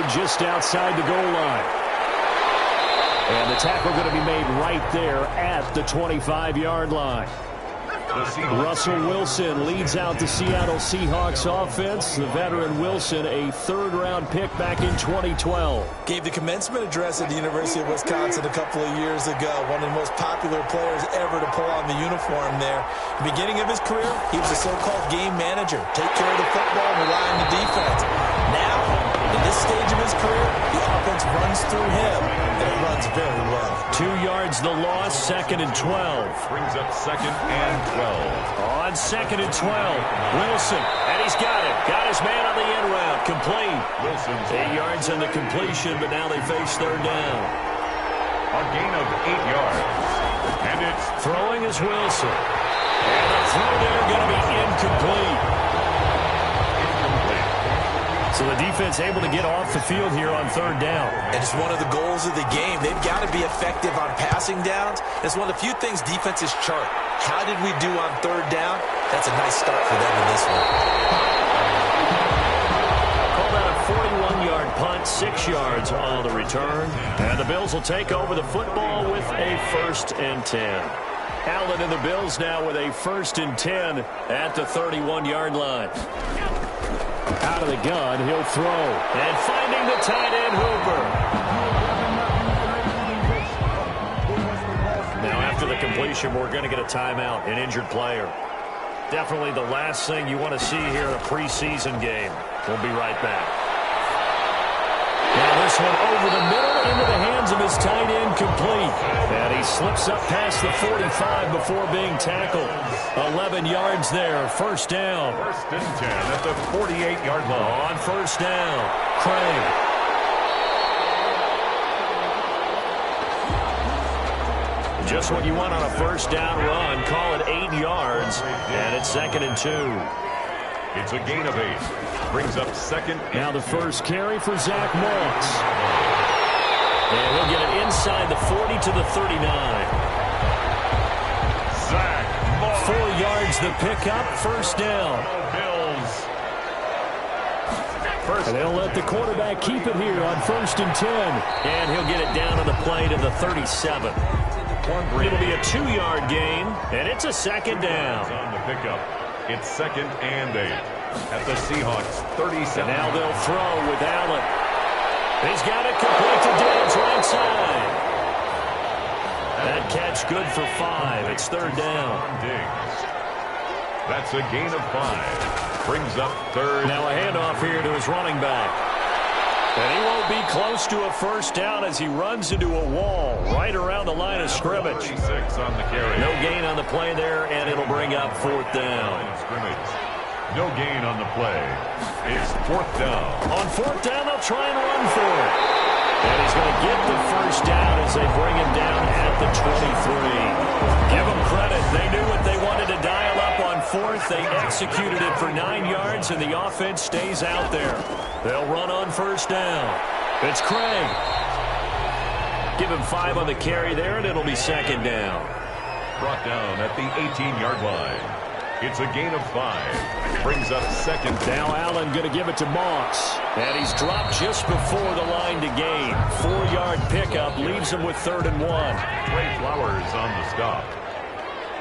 gathered just outside the goal line. And the tackle going to be made right there at the 25-yard line. Russell Wilson leads out the Seattle Seahawks offense. The veteran Wilson, a third-round pick back in 2012. Gave the commencement address at the University of Wisconsin a couple of years ago. One of the most popular players ever to pull on the uniform there. The beginning of his career, he was a so-called game manager. Take care of the football and rely on the defense. Now, in this stage of his career, the offense runs through him, and it runs very well. 2 yards the loss, 2nd and 12. Brings up 2nd and 12. On 2nd and 12, Wilson, and he's got it. Got his man on the end route, complete. Wilson's 8 yards on the completion, but now they face third down. A gain of 8 yards. And it's throwing is Wilson. And the throw there going to be incomplete. So the defense able to get off the field here on third down. And it's one of the goals of the game. They've got to be effective on passing downs. It's one of the few things defenses chart. How did we do on third down? That's a nice start for them in this one. Call that a 41-yard punt, 6 yards on the return. And the Bills will take over the football with a 1st and 10. Allen and the Bills now with a 1st and 10 at the 31-yard line. Out of the gun, he'll throw. And finding the tight end, Hooper. Now after the completion, we're going to get a timeout, an injured player. Definitely the last thing you want to see here in a preseason game. We'll be right back. Now this one over the middle into the hands of his tight end, complete. And he slips up past the 45 before being tackled. 11 yards there, 1st down. 1st and 10 at the 48-yard line. On 1st down, Craig. Just what you want on a 1st down run. Call it 8 yards, and it's 2nd and 2. It's a gain of 8. Brings up 2nd. Now the first carry for Zach Moss. And he'll get it inside the 40 to the 39. Zach Moss. 4 yards the pickup, 1st down. Bills. And they'll let the quarterback keep it here on 1st and 10. And he'll get it down on the play to the 37. It'll be a 2-yard gain, and it's a 2nd down. On the pickup. It's 2nd and 8 at the Seahawks 37. And now they'll throw with Allen. He's got it complete to Diggs right side. That catch good for 5. It's 3rd down. Diggs. That's a gain of 5. Brings up 3rd. Now a handoff here to his running back. And he won't be close to a 1st down as he runs into a wall right around the line of scrimmage. 26 on the carry. No gain on the play there, and it'll bring up 4th down. Line of scrimmage. No gain on the play. It's 4th down. On 4th down, they'll try and run for it. And he's going to get the 1st down as they bring him down at the 23. Give them credit. They knew what they wanted to dial up on 4th. They executed it for 9 yards, and the offense stays out there. They'll run on 1st down. It's Craig. Give him 5 on the carry there, and it'll be 2nd down. Brought down at the 18-yard line. It's a gain of 5. Brings up 2nd. Now Allen going to give it to Moss. And he's dropped just before the line to gain. 4-yard pickup leaves him with 3rd and 1. Trey Flowers on the stop.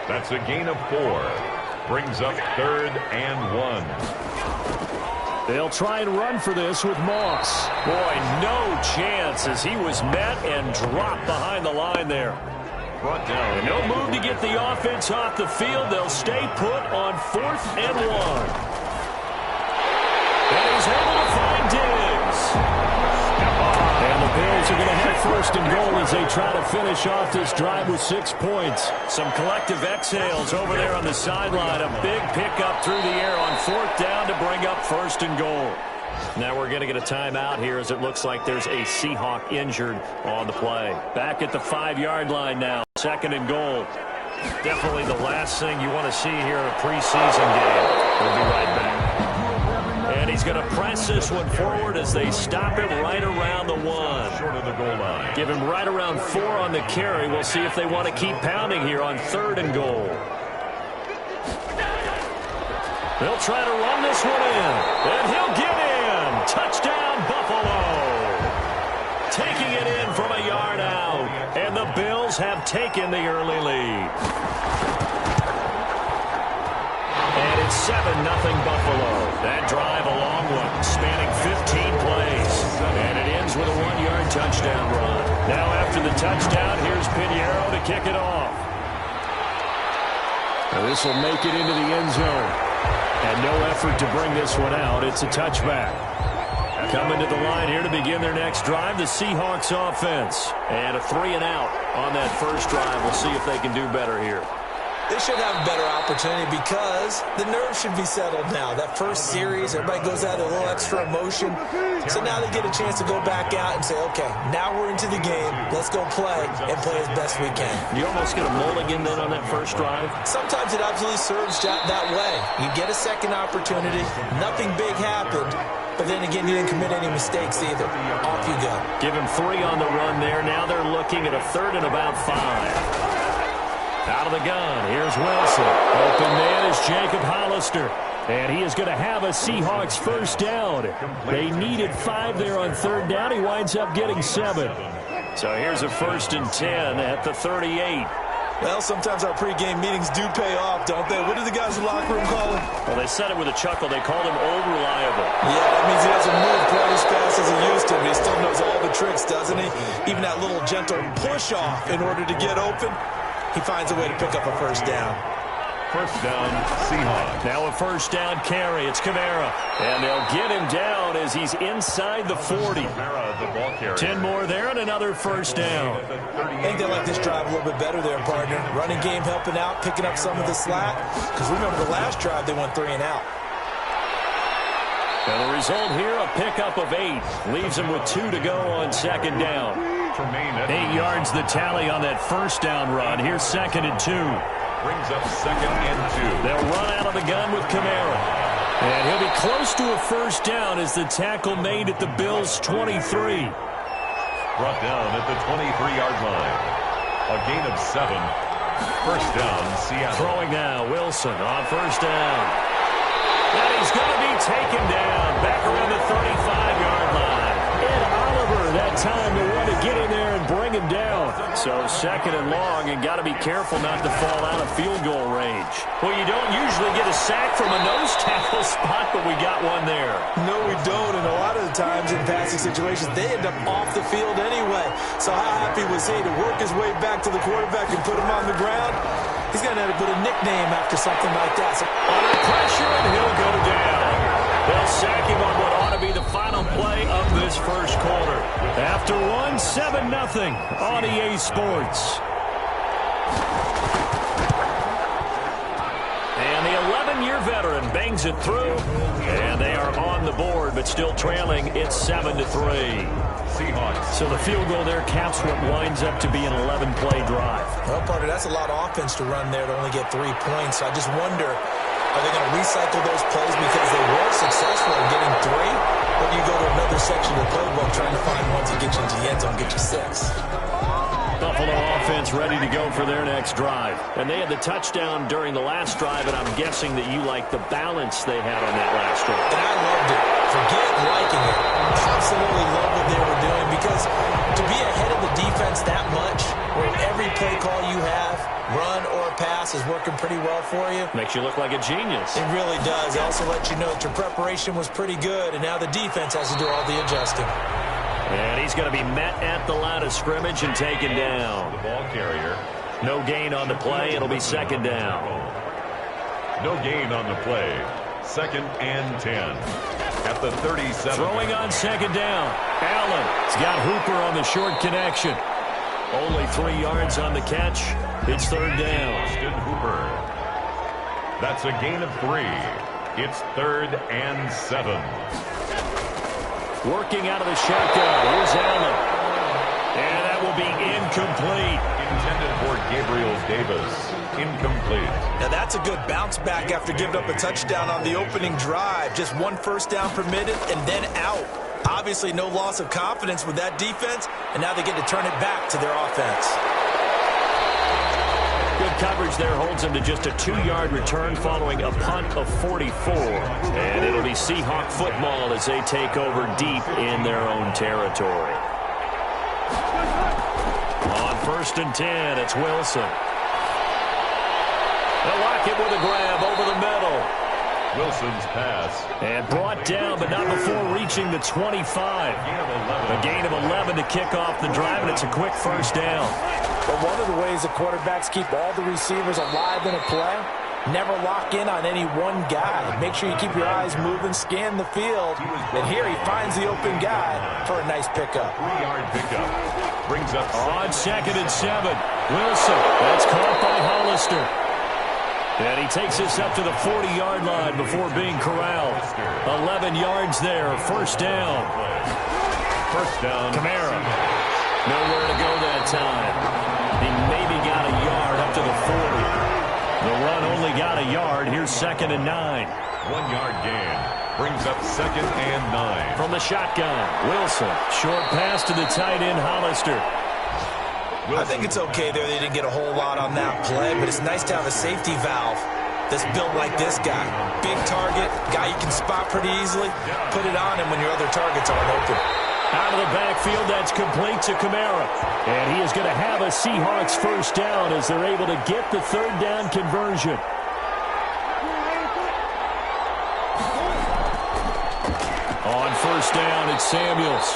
That's a gain of 4. Brings up 3rd and 1. They'll try and run for this with Moss. Boy, no chance as he was met and dropped behind the line there. Brought down. And no move to get the offense off the field. They'll stay put on 4th and 1. And he's able to find Diggs. And the Bills are going to have 1st and goal as they try to finish off this drive with 6 points. Some collective exhales over there on the sideline. A big pickup through the air on 4th down to bring up 1st and goal. Now we're going to get a timeout here as it looks like there's a Seahawk injured on the play. Back at the 5-yard line now. 2nd and goal. Definitely the last thing you want to see here in a preseason game. We'll be right back. And he's going to press this one forward as they stop him right around the 1. Short of the goal line. Give him right around 4 on the carry. We'll see if they want to keep pounding here on 3rd and goal. They'll try to run this one in. And he'll get in. Touchdown, Buffalo. taking it in from a yard out. And the Bills have taken the early lead. And it's 7-0 Buffalo. That drive a long one, spanning 15 plays. And it ends with a 1-yard touchdown run. Now after the touchdown, here's Pinheiro to kick it off. Now this will make it into the end zone. And no effort to bring this one out. It's a touchback. Coming to the line here to begin their next drive, the Seahawks offense. And a 3-and-out on that first drive. We'll see if they can do better here. They should have a better opportunity because the nerves should be settled now. That first series, everybody goes out a little extra emotion. So now they get a chance to go back out and say, okay, now we're into the game. Let's go play and play as best we can. You almost get a mulligan then on that first drive? Sometimes it absolutely serves that way. You get a second opportunity. Nothing big happened. But then again, you didn't commit any mistakes either. Off you go. Give him 3 on the run there. Now they're looking at a 3rd and about 5. Out of the gun, here's Wilson. Open man is Jacob Hollister. And he is going to have a Seahawks first down. They needed 5 there on 3rd down. He winds up getting 7. So here's a 1st and 10 at the 38. Well, sometimes our pregame meetings do pay off, don't they? What do the guys in the locker room call him? Well, they said it with a chuckle. They called him Old Reliable. Yeah, that means he doesn't move quite as fast as he used to, but he still knows all the tricks, doesn't he? Even that little gentle push-off in order to get open. He finds a way to pick up a first down. First down, Seahawks. Now a first down carry. It's Kamara. And they'll get him down as he's inside the 40. Kamara, the ball carrier. 10 more there and another first down. I think they like this drive a little bit better there, partner. Running game helping out, picking up some of the slack. Because remember the last drive, they went 3 and out. And the result here, a pickup of 8. Leaves him with 2 to go on 2nd down. 8 yards the tally on that first down run. Here's 2nd and 2. Brings up 2nd and 2. They'll run out of the gun with Kamara. And he'll be close to a first down as the tackle made at the Bills' 23. Brought down at the 23-yard line. A gain of 7. First down, Seattle. Throwing now, Wilson on first down. And he's going to be taken down back around the 35-yard line. Ed Oliver that time to want to get in there and bring him down. So 2nd and long, and got to be careful not to fall out of field goal range. Well, you don't usually get a sack from a nose tackle spot, but we got one there. No, we don't, and a lot of the times in passing situations, they end up off the field anyway. So how happy was he to work his way back to the quarterback and put him on the ground? He's going to have to put a nickname after something like that. So under pressure, and he'll go down. They'll sack him on what ought to be the final play of this first quarter. After 7-0 on EA Sports. And the 11-year veteran bangs it through. And they are on the board, but still trailing. It's 7-3. Seahawks. So the field goal there caps what winds up to be an 11-play drive. Well, partner, that's a lot of offense to run there to only get 3 points. So I just wonder, are they going to recycle those plays because they were successful in getting 3? Or do you go to another section of the playbook trying to find ones that get you into the end zone, get you 6? Buffalo offense ready to go for their next drive. And they had the touchdown during the last drive, and I'm guessing that you like the balance they had on that last drive. And I loved it. Forget liking it. Absolutely love what they were doing because to be ahead of the defense that much, where every play call you have, run or pass, is working pretty well for you. Makes you look like a genius. It really does. It also lets you know that your preparation was pretty good, and now the defense has to do all the adjusting. And he's going to be met at the line of scrimmage and taken down. The ball carrier. No gain on the play. It'll be 2nd down. No gain on the play. 2nd and 10. At the 37. Throwing on 2nd down. Allen has got Hooper on the short connection. Only 3 yards on the catch. It's 3rd down. Austin Hooper. That's a gain of 3. It's 3rd and 7. Working out of the shotgun. Here's Allen. And that will be incomplete. Intended for Gabriel Davis. Incomplete. Now that's a good bounce back after giving up a touchdown on the opening drive. Just 1 first down permitted and then out. Obviously no loss of confidence with that defense, and now they get to turn it back to their offense. Good coverage there holds him to just a 2-yard return following a punt of 44. And it'll be Seahawk football as they take over deep in their own territory. first and 10. It's Wilson. They'll lock it with a grab over the middle. Wilson's pass. And brought down, but not before reaching the 25. A gain of 11 to kick off the drive, and it's a quick first down. But one of the ways the quarterbacks keep all the receivers alive in a play, never lock in on any one guy. Make sure you keep your eyes moving, scan the field. And here he finds the open guy for a nice pickup. 3-yard pickup. Brings up on 2nd and 7. Wilson. That's caught by Hollister. And he takes this up to the 40-yard line before being corralled. 11 yards there. First down. First down. Kamara. Nowhere to go that time. He maybe got a yard up to the 40. The run only got a yard. Here's 2nd and 9. 1-yard gain. Brings up 2nd and 9. From the shotgun, Wilson. Short pass to the tight end, Hollister. I think it's okay there. They didn't get a whole lot on that play, but it's nice to have a safety valve that's built like this guy. Big target, guy you can spot pretty easily. Put it on him when your other targets aren't open. Out of the backfield, that's complete to Kamara. And he is going to have a Seahawks first down as they're able to get the third down conversion. On first down, it's Samuels.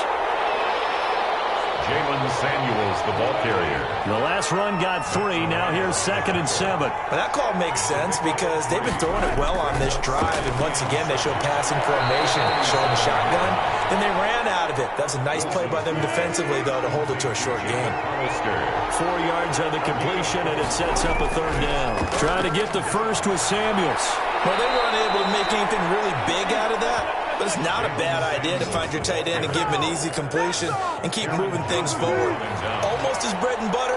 Jalen Samuels, the ball carrier. The last run got 3. Now here's 2nd and 7. Well, that call makes sense because they've been throwing it well on this drive. And once again, they show passing formation, showing the shotgun. Then they ran out of it. That's a nice play by them defensively, though, to hold it to a short gain. 4 yards on the completion, and it sets up a third down. Trying to get the first with Samuels. Well, they weren't able to make anything really big out of that. But it's not a bad idea to find your tight end and give him an easy completion and keep moving things forward. Almost his bread and butter.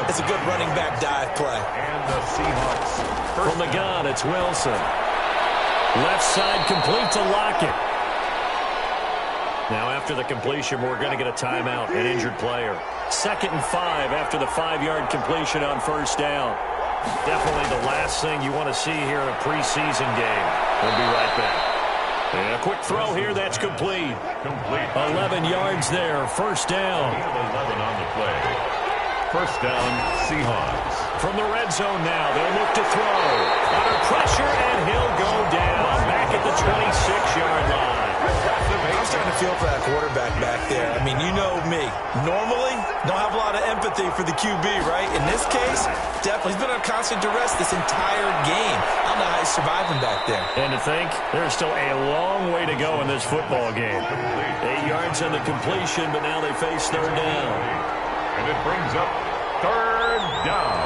It's a good running back dive play. And the Seahawks. From the gun, it's Wilson. Left side complete to Lockett. Now after the completion, we're going to get a timeout, an injured player. 2nd and 5 after the 5-yard completion on first down. Definitely the last thing you want to see here in a preseason game. We'll be right back. And a quick throw here, that's complete. 11 yards there, first down. 11 on the play. First down, Seahawks. From the red zone now, they'll look to throw. Under pressure, and he'll go down. Back at the 26-yard line. I was starting to feel for that quarterback back there. I mean, you know me. Normally, don't have a lot of empathy for the QB, right? In this case, definitely. He's been on constant duress this entire game. I don't know how he's surviving back there. And to think, there's still a long way to go in this football game. 8 yards on the completion, but now they face third down. And it brings up third down.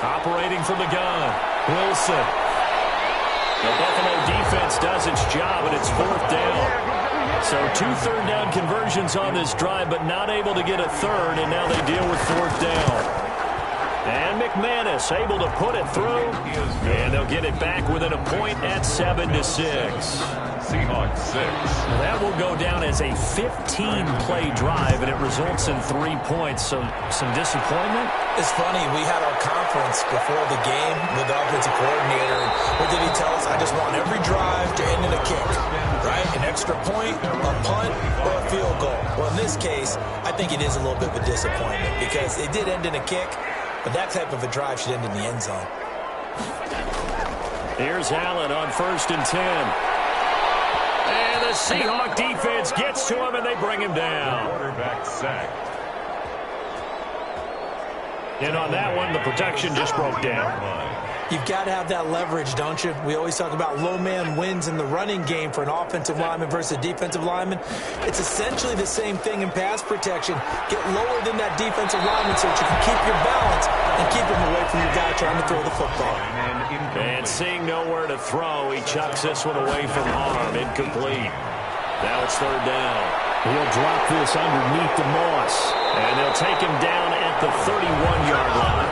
Operating from the gun, Wilson. The Buffalo defense does its job, and it's fourth down. So 2 third-down conversions on this drive, but not able to get a third, and now they deal with fourth down. And McManus able to put it through, and they'll get it back within a point at 7-6. Seahawks 6. That will go down as a 15-play drive, and it results in 3 points. So some disappointment? It's funny, we had our conference before the game with the offensive coordinator, and what did he tell us? I just want every drive to end in a kick, right? An extra point, a punt, or a field goal. Well, in this case, I think it is a little bit of a disappointment because it did end in a kick, but that type of a drive should end in the end zone. Here's Allen on 1st and 10. And the Seahawk defense gets to him, and they bring him down. Quarterback sacked. And on that one, the protection just broke down. You've got to have that leverage, don't you? We always talk about low man wins in the running game for an offensive lineman versus a defensive lineman. It's essentially the same thing in pass protection. Get lower than that defensive lineman so that you can keep your balance and keep him away from your guy trying to throw the football. And seeing nowhere to throw, he chucks this one away from harm. Incomplete. Now it's third down. He'll drop this underneath the Moss. And they'll take him down at the 31-yard line.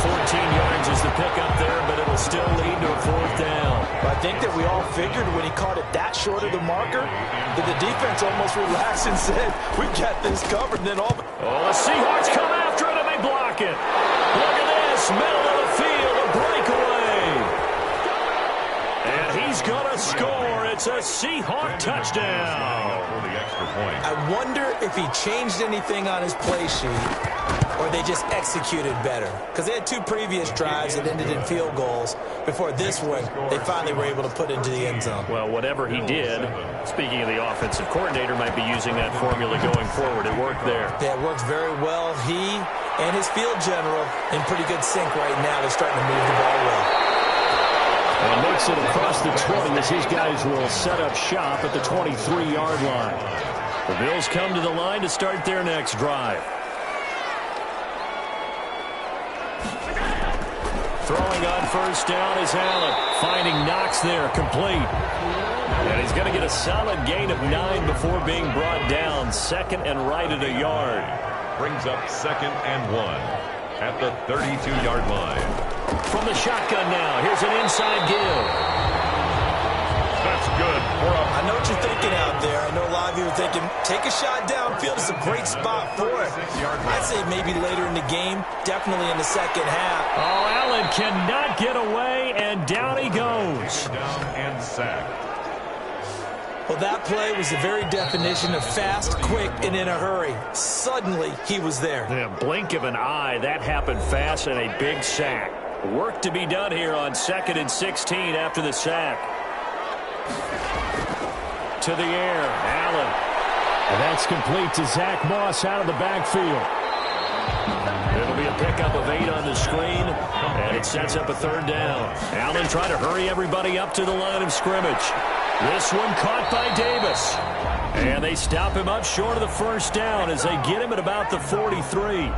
14 yards is the pickup there, but it'll still lead to a fourth down. I think that we all figured when he caught it that short of the marker that the defense almost relaxed and said, we got this covered. And then all... Oh, the Seahawks come after it, and they block it. Look at this, middle of the field, a breakaway. And he's going to score. It's a Seahawk touchdown. extra point. I wonder if he changed anything on his play sheet or they just executed better. Because they had 2 previous drives that ended in field goals. Before this one, they finally were able to put into the end zone. Well, whatever he did, speaking of the offensive coordinator, might be using that formula going forward. It worked there. Yeah, it worked very well. He and his field general in pretty good sync right now. They're starting to move the ball well. And makes it across the 20 as his guys will set up shop at the 23-yard line. The Bills come to the line to start their next drive. Throwing on first down is Allen. Finding Knox there, complete. And he's going to get a solid gain of 9 before being brought down. 2nd and right at a yard. Brings up 2nd and 1 at the 32-yard line. From the shotgun now, here's an inside give. That's good. I know what you're thinking out there. I know a lot of you are thinking, take a shot downfield. It's a great spot for it. I'd say maybe later in the game, definitely in the second half. Oh, Allen cannot get away, and down he goes. Down and sacked. Well, that play was the very definition of fast, quick, and in a hurry. Suddenly, he was there. The blink of an eye, that happened fast, and a big sack. Work to be done here on 2nd and 16 after the sack. To the air, Allen. And that's complete to Zach Moss out of the backfield. It'll be a pickup of 8 on the screen, and it sets up a 3rd down. Allen trying to hurry everybody up to the line of scrimmage. This one caught by Davis. And they stop him up short of the 1st down as they get him at about the 43.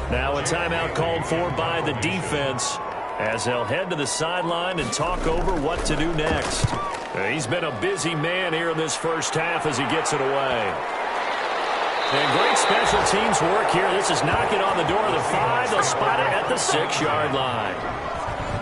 Now a timeout called for by the defense as they'll head to the sideline and talk over what to do next. He's been a busy man here in this first half as he gets it away. And great special teams work here. This is knocking on the door of the 5. They'll spot it at the 6-yard line.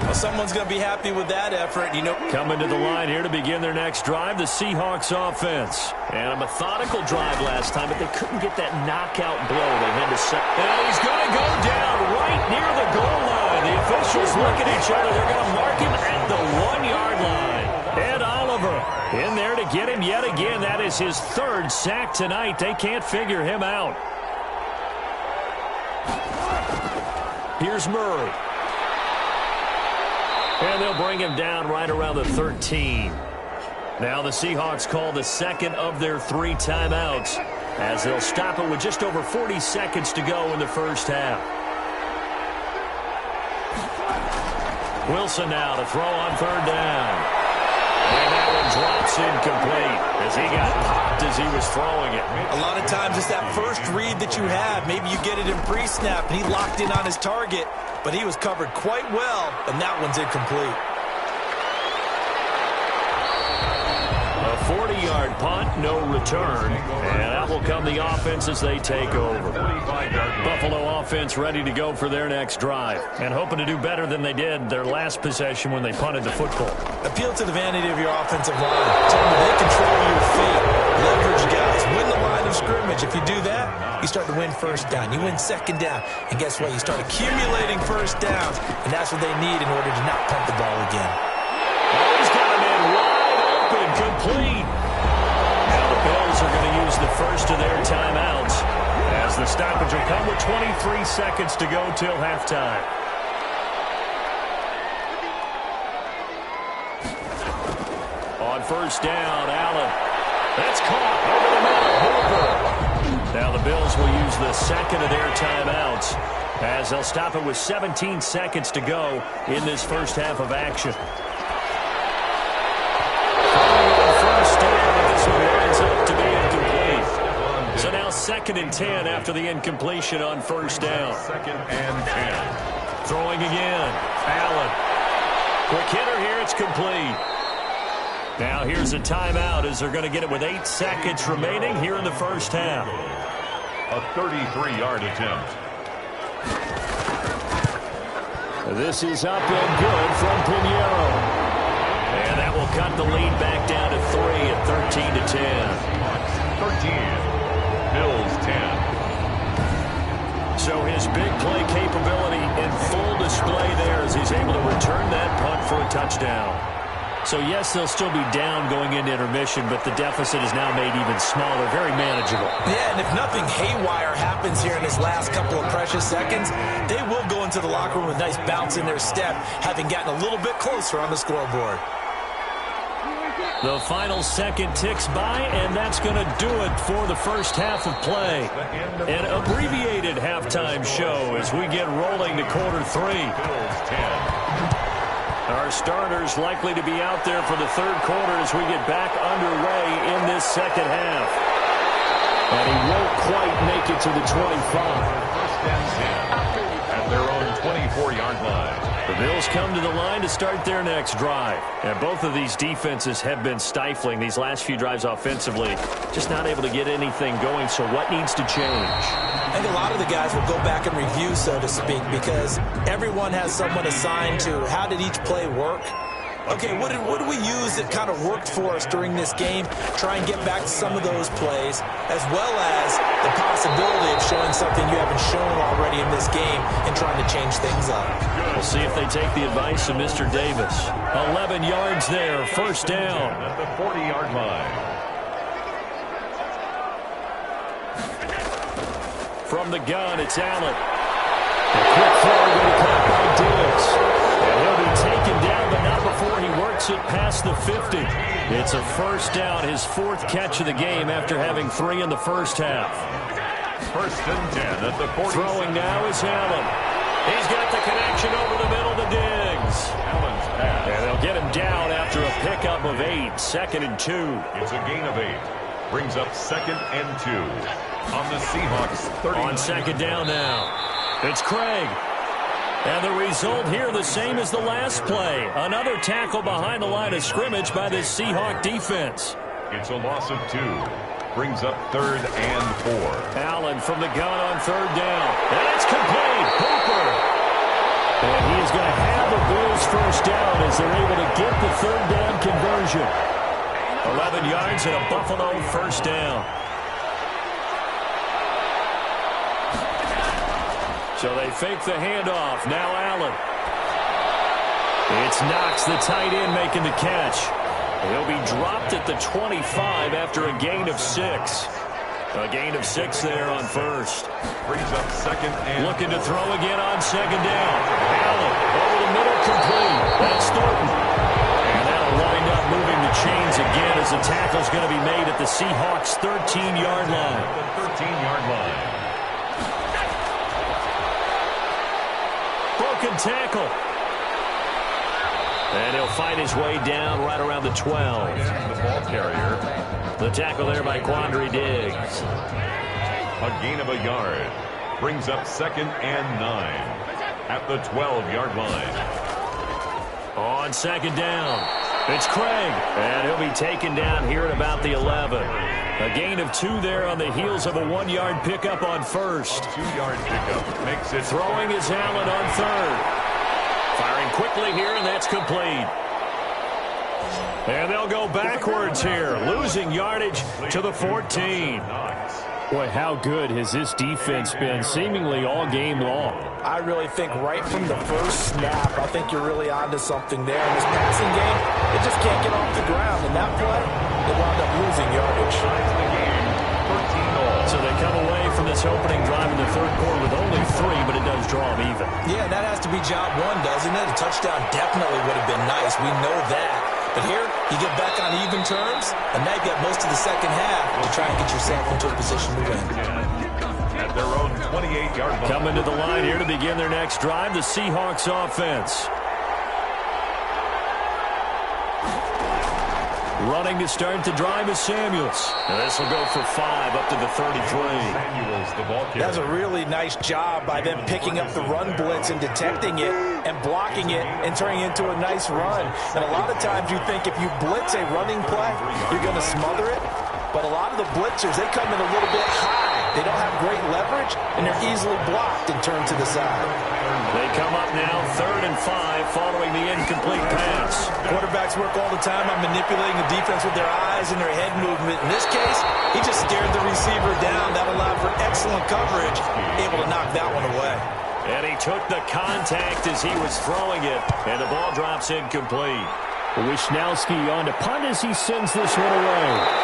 Well, someone's going to be happy with that effort. Coming to the line here to begin their next drive, the Seahawks offense. And a methodical drive last time, but they couldn't get that knockout blow. They had to set. And he's going to go down right near the goal line. The officials look at each other. They're going to mark him at the 1-yard line. Ed Oliver in there to get him yet again. That is his 3rd sack tonight. They can't figure him out. Here's Murray. And they'll bring him down right around the 13. Now the Seahawks call the 2nd of their 3 timeouts as they'll stop it with just over 40 seconds to go in the first half. Wilson now to throw on 3rd down. And that one drops incomplete as he got popped as he was throwing it. A lot of times it's that first read that you have. Maybe you get it in pre-snap and he locked in on his target, but he was covered quite well, and that one's incomplete. A 40-yard punt, no return, and that will come the offense as they take over. Buffalo offense ready to go for their next drive and hoping to do better than they did their last possession when they punted the football. Appeal to the vanity of your offensive line. Tell them they control your feet, leverage guys, win the line of scrimmage. If you do that, you start to win 1st down. You win 2nd down, and guess what? You start accumulating 1st downs, and that's what they need in order to not punt the ball again. He's got him in wide open, complete. Now the Bills are going to use the first of their timeouts as the stoppage will come with 23 seconds to go till halftime. On 1st down, Allen. That's caught over the middle. Hooper. Now the Bills will use the 2nd of their timeouts as they'll stop it with 17 seconds to go in this first half of action. First down, but this one winds up to be incomplete. So now 2nd and 10 after the incompletion on 1st down. 2nd and 10. Throwing again. Allen. Quick hitter here. It's complete. Now here's a timeout as they're going to get it with 8 seconds remaining here in the first half. A 33-yard attempt. This is up and good from Pinheiro. And that will cut the lead back down to 3 at 13 to 10. 13. Bills 10. So his big play capability in full display there as he's able to return that punt for a touchdown. So, yes, they'll still be down going into intermission, but the deficit is now made even smaller, very manageable. Yeah, and if nothing haywire happens here in this last couple of precious seconds, they will go into the locker room with a nice bounce in their step, having gotten a little bit closer on the scoreboard. The final second ticks by, and that's going to do it for the first half of play. An abbreviated halftime show as we get rolling to quarter 3. Our starters likely to be out there for the third quarter as we get back underway in this second half. And he won't quite make it to the 25. First and 10 at their own 24-yard line. The Bills come to the line to start their next drive. And both of these defenses have been stifling these last few drives offensively. Just not able to get anything going, so what needs to change? I think a lot of the guys will go back and review, so to speak, because everyone has someone assigned to how did each play work. Okay, what did we use that kind of worked for us during this game? Try and get back to some of those plays, as well as the possibility of showing something you haven't shown already in this game and trying to change things up. We'll see if they take the advice of Mr. Davis. 11 yards there, first down. At the 40-yard line. From the gun, it's Allen. A quick throw going to caught by Diggs. And he'll be taken down, but not before he works it past the 50. It's a first down, his fourth catch of the game after having 3 in the first half. First and 10 at the 40. Throwing now is Allen. He's got the connection over the middle to Diggs. Allen's pass. And they'll get him down after a pickup of 8, second and 2. It's a gain of 8. Brings up second and 2 on the Seahawks 30. On second down now, it's Craig. And the result here the same as the last play. Another tackle behind the line of scrimmage by the Seahawk defense. It's a loss of 2. Brings up third and 4. Allen from the gun on third down. And it's complete. Hooper. And he is going to have the Bills first down as they're able to get the third down conversion. 11 yards and a Buffalo first down. So they fake the handoff. Now Allen. It's Knox, the tight end, making the catch. He'll be dropped at the 25 after a gain of 6. A gain of 6 there on first. Brings up second and looking to throw again on second down. Allen over the middle, complete. That's Thornton. And that'll wind up moving the chains again as the tackle's going to be made at the Seahawks' 13-yard line. The 13-yard line. Broken tackle. And he'll fight his way down right around the 12. The ball carrier. The tackle there by Quandre Diggs. A gain of a yard. Brings up second and 9 at the 12-yard line. On second down, it's Craig. And he'll be taken down here at about the 11. A gain of 2 there on the heels of a 1-yard pickup on first. 2-yard pickup makes it. Throwing is Allen on third. Firing quickly here, and that's complete. And they'll go backwards here, losing yardage to the 14. Boy, how good has this defense been seemingly all game long? I really think right from the first snap, I think you're really onto something there. In this passing game, it just can't get off the ground. And that play, they wound up losing yardage. So they come away from this opening drive in the third quarter with only 3, but it does draw them even. Yeah, that has to be job 1, doesn't it? A touchdown definitely would have been nice. We know that. But here, you get back on even terms, and now you've got most of the second half to try and get yourself into a position to win. At their own 28-yard line. Coming to the line here to begin their next drive, the Seahawks offense. Running to start the drive is Samuels. And this will go for 5 up to the 33. Samuels, the ball carrier. That's a really nice job by them picking up the run blitz and detecting it and blocking it and turning it into a nice run. And a lot of times you think if you blitz a running play, you're going to smother it. But a lot of the blitzers, they come in a little bit high. They don't have great leverage, and they're easily blocked and turned to the side. They come up now 3rd and 5 following the incomplete pass. Quarterbacks work all the time on manipulating the defense with their eyes and their head movement. In this case, he just stared the receiver down. That allowed for excellent coverage, able to knock that one away. And he took the contact as he was throwing it, and the ball drops incomplete. Wisnowski on to punt as he sends this one away.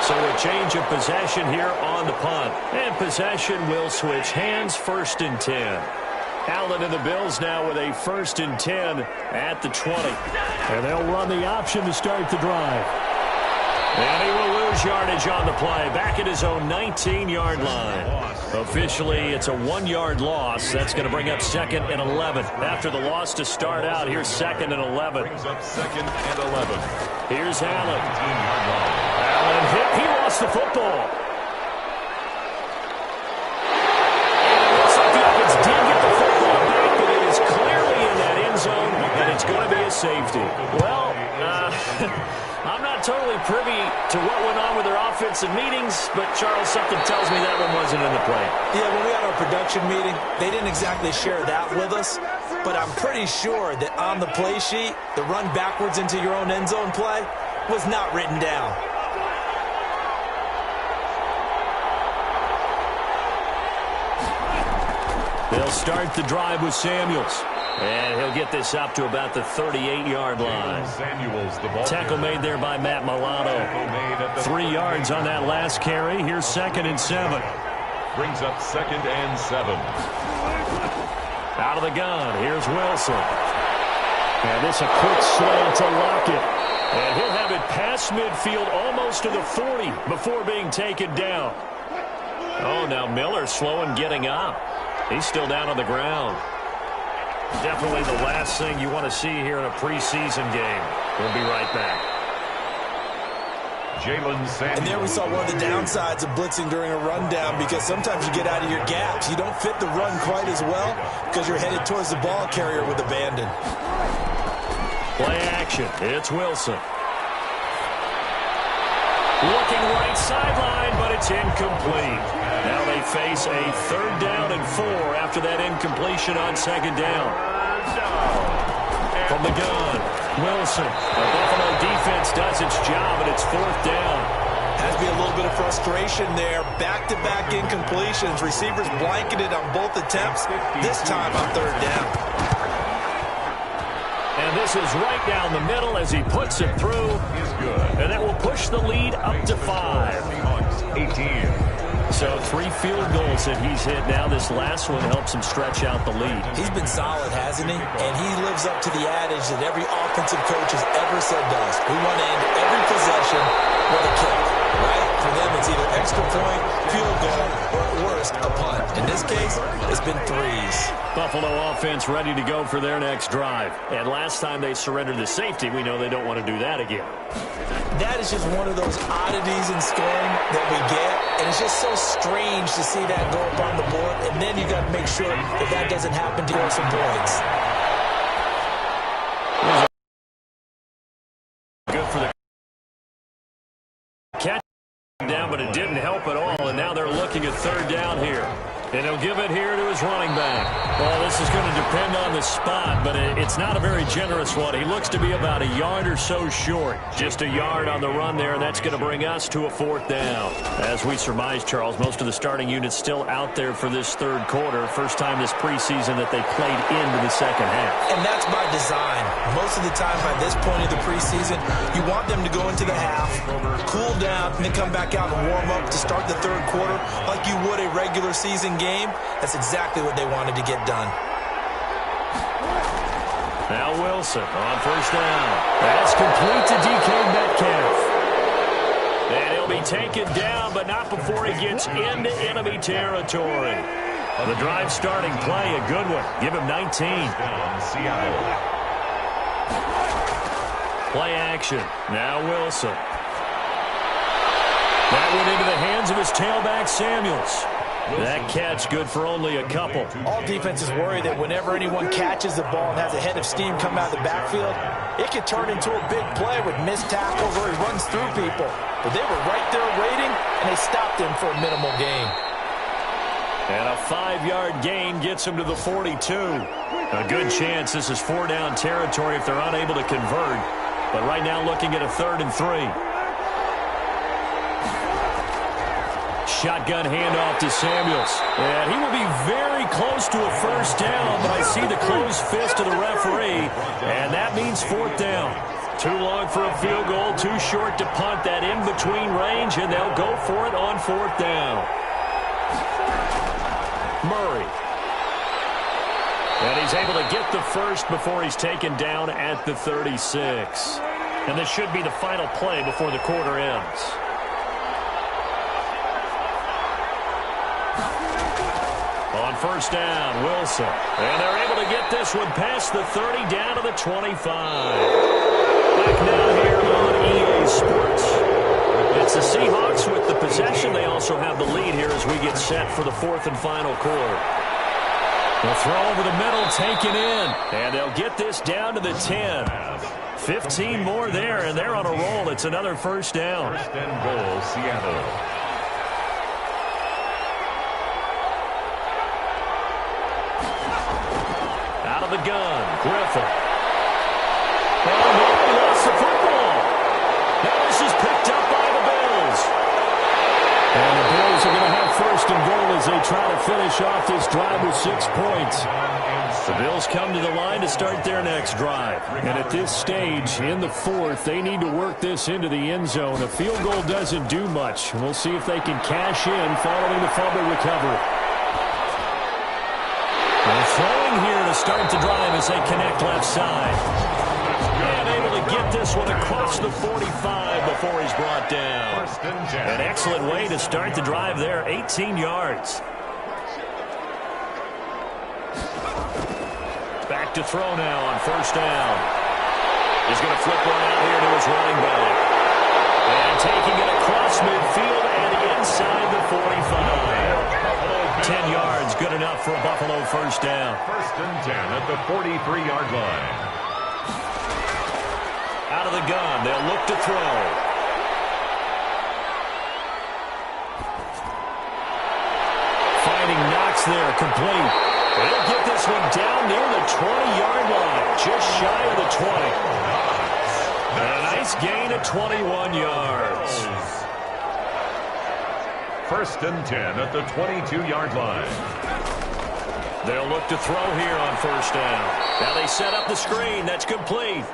So a change of possession here on the punt. And possession will switch hands, 1st and 10. Allen and the Bills now with a 1st and 10 at the 20. And they'll run the option to start the drive. And he will lose yardage on the play, back at his own 19-yard line. Officially, it's a 1-yard loss. That's going to bring up 2nd and 11. After the loss to start out, here's 2nd and 11. Brings up 2nd and 11. Here's Allen. Allen hit. He lost the football. Looks like the offense did get the football back, but it is clearly in that end zone, and it's going to be a safety. Well, I'm not totally privy to what went on with their offensive meetings, but, Charles, something tells me that one wasn't in the play. Yeah, when we had our production meeting, they didn't exactly share that with us, but I'm pretty sure that on the play sheet, the run backwards into your own end zone play was not written down. They'll start the drive with Samuels. And he'll get this up to about the 38-yard line. Tackle made there by Matt Milano. 3 yards on that last carry. Here's 2nd and 7. Brings up 2nd and 7. Out of the gun. Here's Wilson. And this a quick slant to Lockett. And he'll have it past midfield almost to the 40 before being taken down. Oh, now Miller slow in getting up. He's still down on the ground. Definitely the last thing you want to see here in a preseason game. We'll be right back. And there we saw one of the downsides of blitzing during a rundown, because sometimes you get out of your gaps. You don't fit the run quite as well because you're headed towards the ball carrier with abandon. Play action. It's Wilson. Looking right sideline, but it's incomplete. Now they face a 3rd down and 4 after that incompletion on 2nd down. From the gun, Wilson. The Buffalo defense does its job, and it's 4th down. Has to be a little bit of frustration there. Back-to-back incompletions. Receivers blanketed on both attempts. This time on 3rd down. And this is right down the middle as he puts it through. And that will push the lead up to 5. 18. So 3 field goals that he's hit now. This last one helps him stretch out the lead. He's been solid, hasn't he? And he lives up to the adage that every offensive coach has ever said to us. We want to end every possession with a kick, right? For them, it's either extra point, field goal, or at worst, a punt. In this case, it's been threes. Buffalo offense ready to go for their next drive. And last time they surrendered the safety, we know they don't want to do that again. That is just one of those oddities in scoring that we get. And it's just so strange to see that go up on the board. And then you got to make sure that that doesn't happen to score some points. Good for the catch down, but it didn't help at all. And now they're looking at 3rd down here. And he'll give it here to his running back. Well, this is going to depend on the spot, but it's not a very generous one. He looks to be about a yard or so short. Just a yard on the run there, and that's going to bring us to a 4th down. As we surmise, Charles, most of the starting units still out there for this 3rd quarter. First time this preseason that they played into the 2nd half. And that's by design. Most of the time by this point of the preseason, you want them to go into the half, cool down, and then come back out and warm up to start the 3rd quarter like you would a regular season game. That's exactly what they wanted to get done. Now Wilson on 1st down. That's complete to DK Metcalf. And he'll be taken down, but not before he gets into enemy territory. The drive starting play, a good one. Give him 19. Play action. Now Wilson. That went into the hands of his tailback, Samuels. That catch good for only a couple. All defenses worry that whenever anyone catches the ball and has a head of steam come out of the backfield, it could turn into a big play with missed tackles or he runs through people. But they were right there waiting, and they stopped him for a minimal gain. And a 5-yard gain gets him to the 42. A good chance this is 4-down territory if they're unable to convert. But right now looking at a 3rd and 3. shotgun handoff to Samuels. And he will be very close to a first down, but I see the closed fist of the referee, and that means fourth down. Too long for a field goal, too short to punt that in-between range, and they'll go for it on fourth down. Murray. And he's able to get the first before he's taken down at the 36. And this should be the final play before the quarter ends. On first down, Wilson. And they're able to get this one past the 30 down to the 25. Back now here on EA Sports. It's the Seahawks with the possession. They also have the lead here as we get set for the fourth and final quarter. They'll throw over the middle, taken in. And they'll get this down to the 10. 15 more there, and they're on a roll. It's another first down. First and goal, Seattle. Out of the gun, Griffin. Oh, no, he lost the football. Now this is picked up by the Bills. And the Bills are going to have first and goal as they try to finish off this drive with 6 points. The Bills come to the line to start their next drive. And at this stage, in the fourth, they need to work this into the end zone. A field goal doesn't do much. We'll see if they can cash in following the fumble recovery. They're throwing here to start the drive as they connect left side. And able to get this one across the 45 before he's brought down. An excellent way to start the drive there, 18 yards. Back to throw now on first down. He's going to flip one out here to his running back. And taking it across midfield and inside the 45. 10 yards, good enough for a Buffalo first down. First and 10 at the 43-yard line. Out of the gun, they'll look to throw. Finding Knox there, complete. They'll get this one down near the 20-yard line, just shy of the 20. And a nice gain of 21 yards. First and 10 at the 22-yard line. They'll look to throw here on first down. Now they set up the screen. That's complete.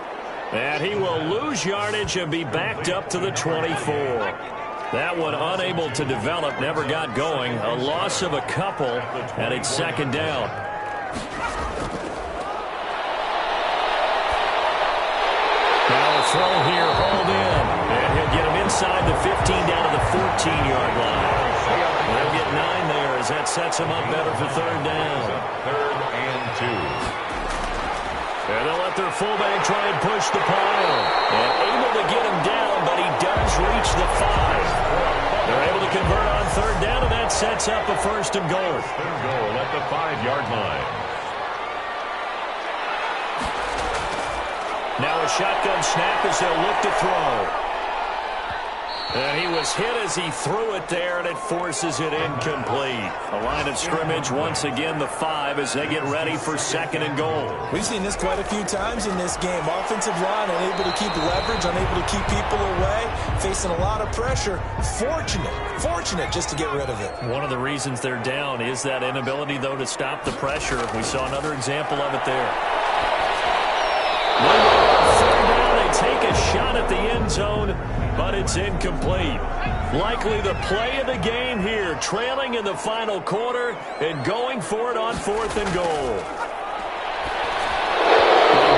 And he will lose yardage and be backed up to the 24. That one unable to develop, never got going. A loss of a couple, and it's second down. Now a throw here, hold in. And he'll get him inside the 15 down to the 14-yard line. They'll get 9 there as that sets him up better for third down. Third and 2. And they'll let their fullback try and push the pile. And able to get him down, but he does reach the 5. They're able to convert on third down, and that sets up a first and goal. First and goal at the 5-yard line. Now a shotgun snap as they'll look to throw. And he was hit as he threw it there, and it forces it incomplete. A line of scrimmage, once again, the 5 as they get ready for second and goal. We've seen this quite a few times in this game. Offensive line unable to keep leverage, unable to keep people away, facing a lot of pressure. Fortunate just to get rid of it. One of the reasons they're down is that inability, though, to stop the pressure. We saw another example of it there. Third down, they take a shot at the end zone, but it's incomplete. Likely the play of the game here, trailing in the final quarter and going for it on fourth and goal. They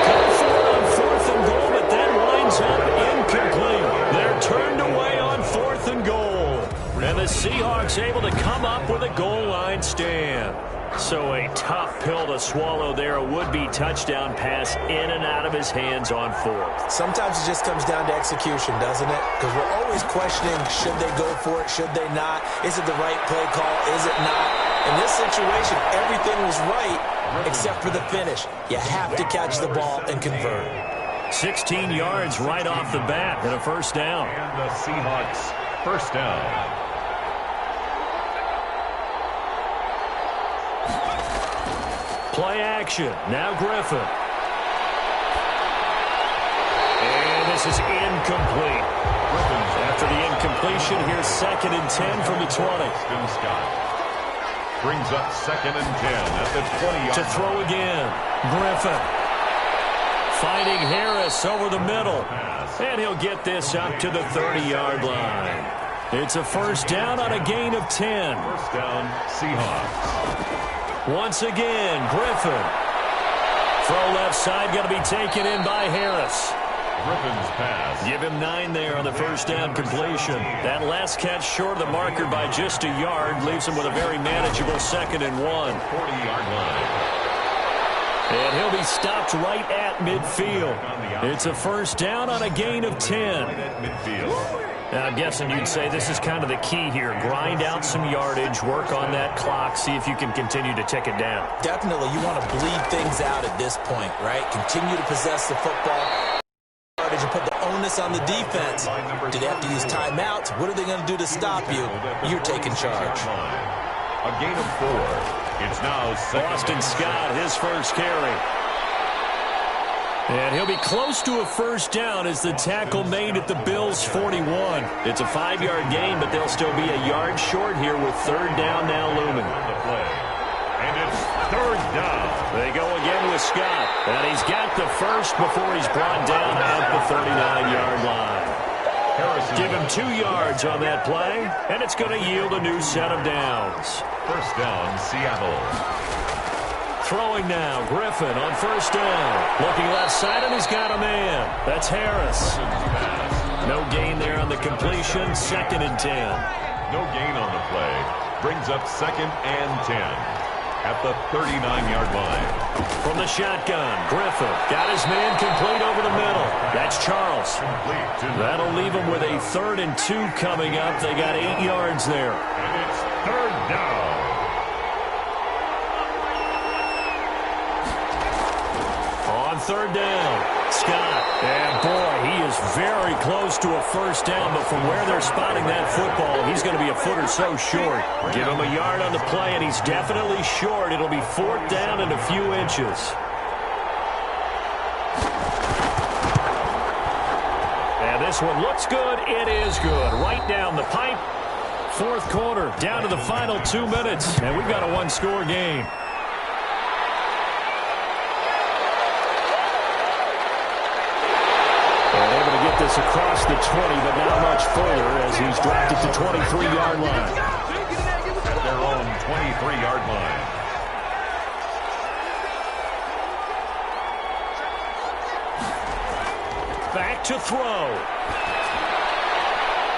go for it on fourth and goal, but that winds up incomplete. They're turned away on fourth and goal. And the Seahawks able to come up with a goal line stand. So a tough pill to swallow there. A would-be touchdown pass in and out of his hands on fourth. Sometimes it just comes down to execution, doesn't it? Because we're always questioning, should they go for it, should they not? Is it the right play call, is it not? In this situation, everything was right except for the finish. You have to catch the ball and convert. 16 yards right off the bat and a first down. And the Seahawks first down. Play action. Now Griffin. And the this is incomplete. After the incompletion, here's 2nd and 10 from the 20. Brings up 2nd and 10 at the 20-yard to throw again. Griffin finding Harris over the middle. And he'll get this up to the 30-yard line. It's a first down on a gain of 10. First down, Seahawks. Once again, Griffin. Throw left side, going to be taken in by Harris. Griffin's pass. Give him 9 there on the first down completion. That last catch short of the marker by just a yard leaves him with a very manageable 2nd and 1. 40-yard line. And he'll be stopped right at midfield. It's a first down on a gain of 10. Now, I'm guessing you'd say this is kind of the key here. Grind out some yardage, work on that clock, see if you can continue to tick it down. Definitely, you want to bleed things out at this point, right? Continue to possess the football. And put the onus on the defense. Do they have to use timeouts? What are they going to do to stop you? You're taking charge. A gain of 4. It's now Boston Scott, his first carry. And he'll be close to a first down as the tackle made at the Bills' 41. It's a 5-yard gain, but they'll still be a yard short here with 3rd down now looming. And it's 3rd down. They go again with Scott. And he's got the first before he's brought down at the 39-yard line. Give him 2 yards on that play, and it's going to yield a new set of downs. First down, Seattle. Throwing now, Griffin on first down. Looking left side, and he's got a man. That's Harris. No gain there on the completion. 2nd and 10. No gain on the play. Brings up 2nd and 10. At the 39-yard line. From the shotgun, Griffin got his man complete over the middle. That's Charles. That'll leave him with a 3rd and 2 coming up. They got 8 yards there. And it's 3rd down. On 3rd down, Scott. And boy, he is very close to a first down, but from where they're spotting that football, he's going to be a foot or so short. Give him a yard on the play, and he's definitely short. It'll be 4th down and a few inches. And this one looks good. It is good. Right down the pipe. 4th quarter, down to the final 2 minutes, and we've got a 1-score game. This across the 20, but not much further as he's dropped at the 23-yard line. At their own 23-yard line. Back to throw.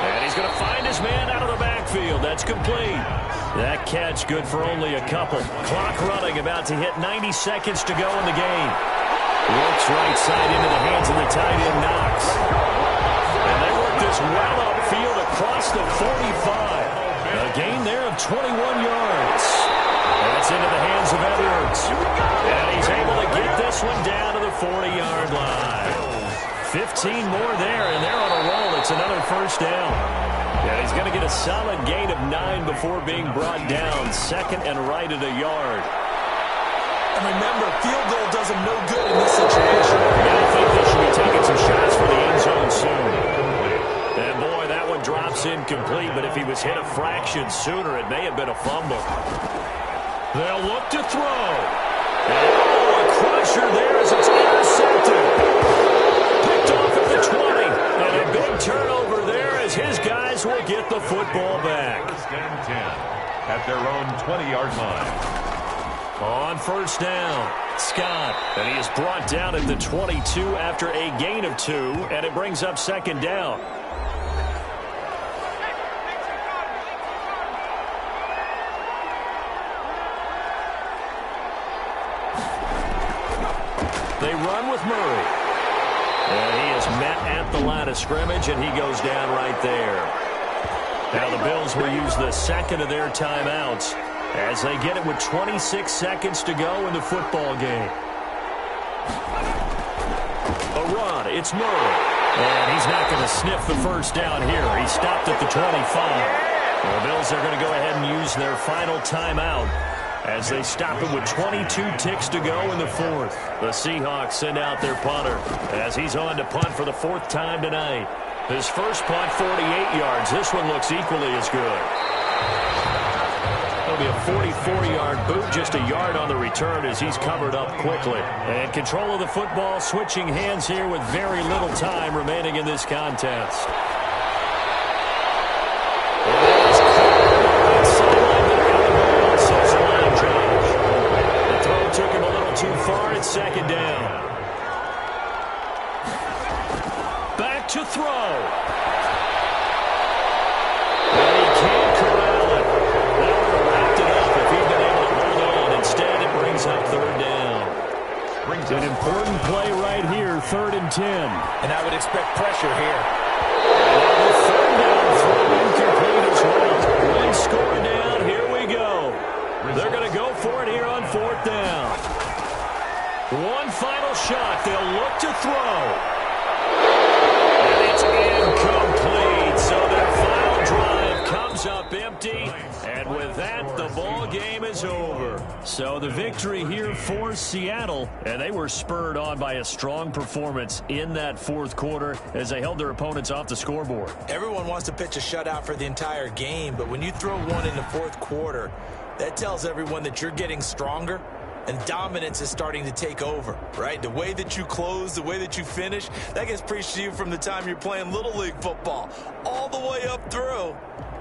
And he's going to find his man out of the backfield. That's complete. That catch good for only a couple. Clock running, about to hit 90 seconds to go in the game. Works right side into the hands of the tight end, Knox. And they work this well upfield across the 45. A gain there of 21 yards. That's into the hands of Edwards. And he's able to get this one down to the 40-yard line. 15 more there, and they're on a roll. It's another first down. And he's going to get a solid gain of 9 before being brought down. 2nd and right at a yard. And remember, field goal does him no good in this situation. Yeah, I think they should be taking some shots for the end zone soon. And boy, that one drops incomplete, but if he was hit a fraction sooner, it may have been a fumble. They'll look to throw. And a crusher there as it's intercepted. Picked off at the 20. And a big turnover there as his guys will get the football back. First and 10 at their own 20-yard line. On first down, Scott, and he is brought down at the 22 after a gain of 2, and it brings up 2nd down. They run with Murray, and he is met at the line of scrimmage, and he goes down right there. Now the Bills will use the 2nd of their timeouts as they get it with 26 seconds to go in the football game. A run, it's Murray. And he's not going to sniff the first down here. He stopped at the 25. The Bills are going to go ahead and use their final timeout as they stop it with 22 ticks to go in the fourth. The Seahawks send out their punter as he's on to punt for the fourth time tonight. His first punt, 48 yards. This one looks equally as good. It'll be a 44-yard boot, just a yard on the return as he's covered up quickly. And control of the football switching hands here with very little time remaining in this contest. Took him a little too far at second down. Back to throw. And he can't corral it. That would have wrapped it up if he'd been able to hold on. Instead, it brings up third down. An important play right here, 3rd and 10. And I would expect pressure here. And the third down throw incomplete as well. One score down. Here we go. They're going to go for it here on 4th down. One final shot. They'll look to throw. And it's incomplete. So their final drive comes up empty. And with that, the ball game is over. So the victory here for Seattle. And they were spurred on by a strong performance in that fourth quarter as they held their opponents off the scoreboard. Everyone wants to pitch a shutout for the entire game, but when you throw one in the fourth quarter, that tells everyone that you're getting stronger and dominance is starting to take over, right? The way that you close, the way that you finish, that gets preached to you from the time you're playing Little League football all the way up through.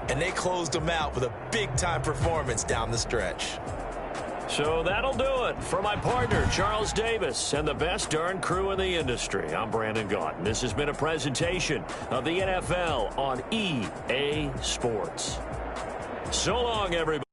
And they closed them out with a big-time performance down the stretch. So that'll do it for my partner, Charles Davis, and the best darn crew in the industry. I'm Brandon Gaudin. This has been a presentation of the NFL on EA Sports. So long, everybody.